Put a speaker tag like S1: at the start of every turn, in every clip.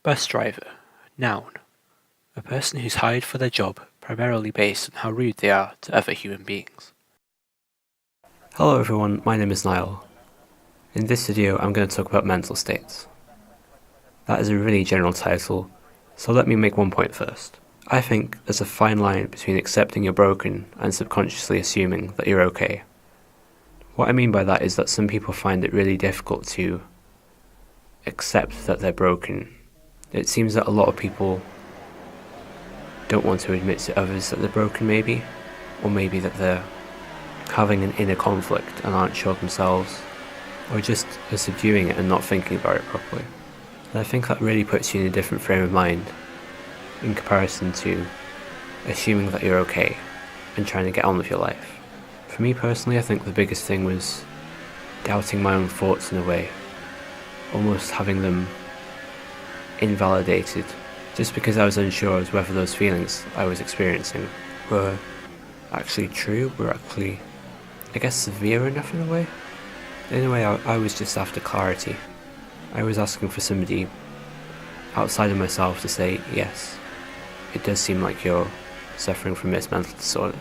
S1: Bus driver. Noun. A person who's hired for their job primarily based on how rude they are to other human beings.
S2: Hello everyone, my name is Niall. In this video I'm going to talk about mental states. That is a really general title, so let me make one point first. I think there's a fine line between accepting you're broken and subconsciously assuming that you're okay. What I mean by that is that some people find it really difficult to accept that they're broken. It seems that a lot of people don't want to admit to others that they're broken maybe, or maybe that they're having an inner conflict and aren't sure themselves, or just are subduing it and not thinking about it properly. And I think that really puts you in a different frame of mind in comparison to assuming that you're okay and trying to get on with your life. For me personally, I think the biggest thing was doubting my own thoughts in a way, almost having them invalidated, just because I was unsure as whether those feelings I was experiencing were actually true, were actually, I guess, severe enough in a way. In a way, I was just after clarity. I was asking for somebody outside of myself to say, yes, it does seem like you're suffering from this mental disorder.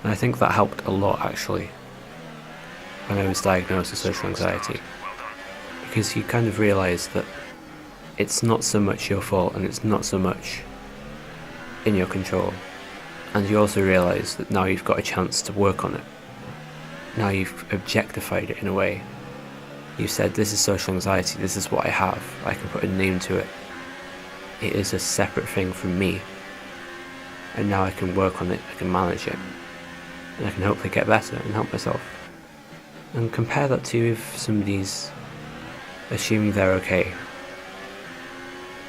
S2: And I think that helped a lot actually when I was diagnosed with social anxiety, because you kind of realise that it's not so much your fault and it's not so much in your control. And you also realise that now you've got a chance to work on it. Now you've objectified it in a way. You've said, this is social anxiety, this is what I have, I can put a name to it. It is a separate thing from me. And now I can work on it, I can manage it. And I can hopefully get better and help myself. And compare that to if somebody's assuming they're okay.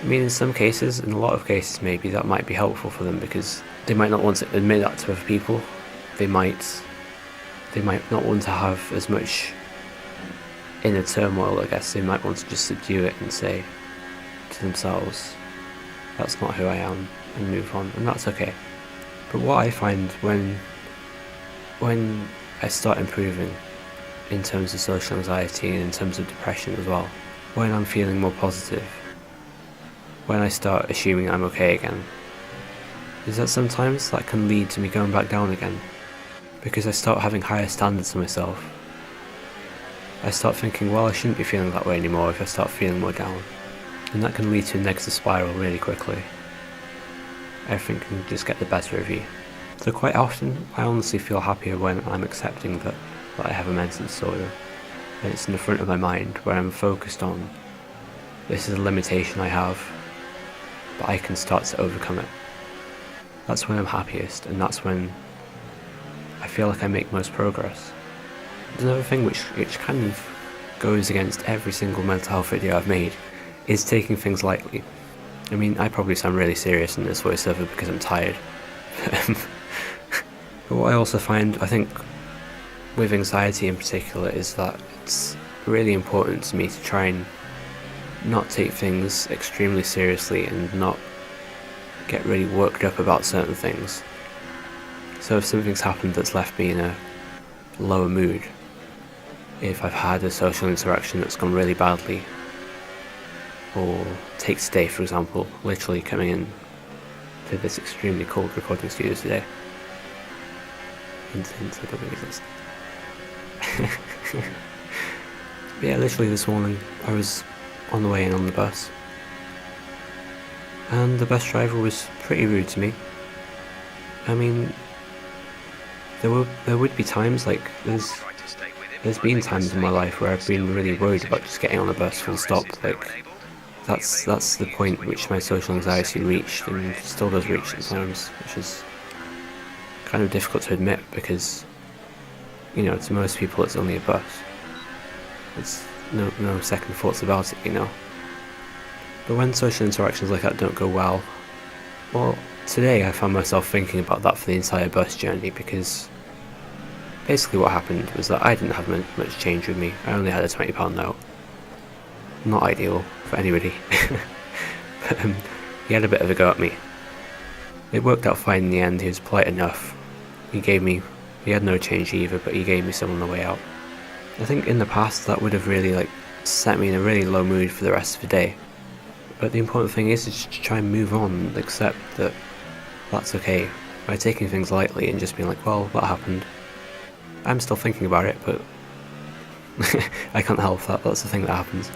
S2: I mean, in some cases, in a lot of cases maybe, that might be helpful for them because they might not want to admit that to other people. They might not want to have as much inner turmoil, I guess. They might want to just subdue it and say to themselves, that's not who I am, and move on, and that's okay. But what I find when I start improving in terms of social anxiety and in terms of depression as well, when I'm feeling more positive, when I start assuming I'm okay again, is that sometimes that can lead to me going back down again, because I start having higher standards for myself. I start thinking, well, I shouldn't be feeling that way anymore if I start feeling more down, and that can lead to a negative spiral really quickly. Everything can just get the better of you. So quite often, I honestly feel happier when I'm accepting that I have a mental disorder, and it's in the front of my mind where I'm focused on, this is a limitation I have, but I can start to overcome it. That's when I'm happiest, and that's when I feel like I make most progress. There's another thing which kind of goes against every single mental health video I've made, is taking things lightly. I mean, I probably sound really serious in this voiceover because I'm tired. But what I also find, I think, with anxiety in particular, is that it's really important to me to try and not take things extremely seriously and not get really worked up about certain things. So if something's happened that's left me in a lower mood, if I've had a social interaction that's gone really badly, or take today for example, literally coming in to this extremely cold recording studio today. Hint, hint, I don't exist. But yeah, literally this morning I was on the way in on the bus, and the bus driver was pretty rude to me. I mean, there would be times, like there's been times in my life where I've been really worried about just getting on a bus full stop. Like that's the point at which my social anxiety reached, and still does reach at times, which is kind of difficult to admit because, you know, to most people it's only a bus. It's no second thoughts about it, you know. But when social interactions like that don't go well, today I found myself thinking about that for the entire bus journey, because basically what happened was that I didn't have much change with me. I only had a £20 note. Not ideal for anybody. But he had a bit of a go at me. It worked out fine in the end. He was polite enough. He had no change either, but he gave me some on the way out. I think in the past that would have really set me in a really low mood for the rest of the day. But the important thing is to just try and move on and accept that that's okay. By taking things lightly and just being like, well, that happened. I'm still thinking about it, but I can't help that, that's the thing that happens.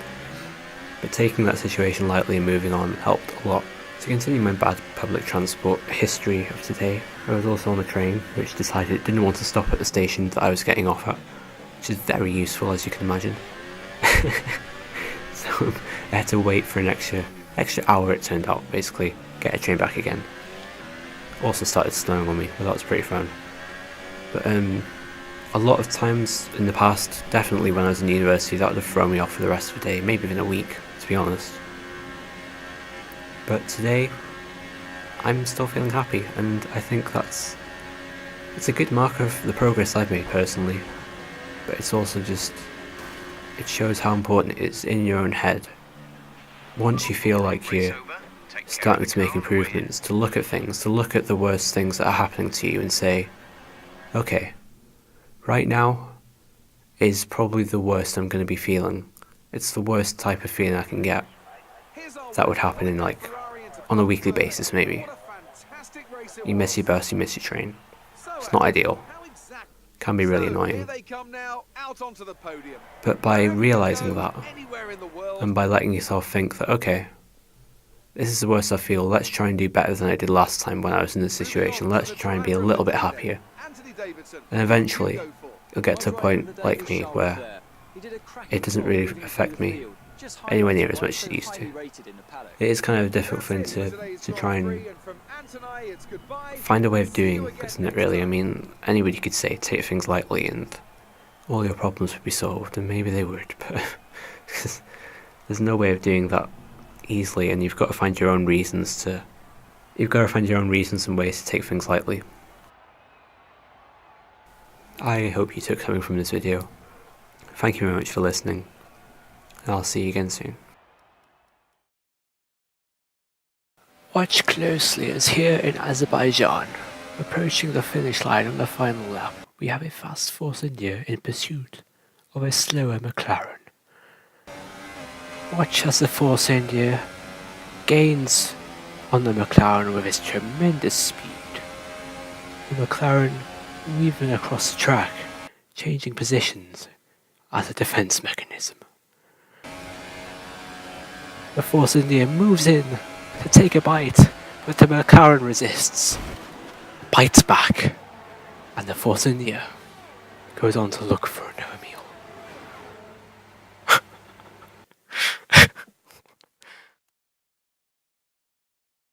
S2: But taking that situation lightly and moving on helped a lot. To continue my bad public transport history of today, I was also on a train which decided it didn't want to stop at the station that I was getting off at, which is very useful, as you can imagine. So I had to wait for an extra hour, it turned out, basically, get a train back again. Also started snowing on me, but that was pretty fun. But a lot of times in the past, definitely when I was in university, that would have thrown me off for the rest of the day, maybe even a week, to be honest. But today, I'm still feeling happy, and I think it's a good marker of the progress I've made personally. But it's also just, it shows how important it is in your own head. Once you feel like you're starting to make improvements, to look at things, to look at the worst things that are happening to you and say, okay, right now is probably the worst I'm going to be feeling. It's the worst type of feeling I can get. That would happen in on a weekly basis maybe. You miss your bus, you miss your train. It's not ideal. Can be really annoying. But by realising that, and by letting yourself think that, okay, this is the worst I feel, let's try and do better than I did last time when I was in this situation, let's try and be a little bit happier. And eventually, you'll get to a point like me where it doesn't really affect me anywhere near as much as it used to. It is kind of a difficult thing to try and find a way of doing, isn't it really? I mean, anybody could say take things lightly and all your problems would be solved, and maybe they would, but there's no way of doing that easily, and you've got to find your own reasons and ways to take things lightly. I hope you took something from this video. Thank you very much for listening, and I'll see you again soon.
S1: Watch closely as here in Azerbaijan, approaching the finish line on the final lap, we have a fast Force India in pursuit of a slower McLaren. Watch as the Force India gains on the McLaren with its tremendous speed. The McLaren weaving across the track, changing positions as a defense mechanism. The Force India moves in to take a bite, but the McLaren resists, bites back, and the Force India goes on to look for another meal.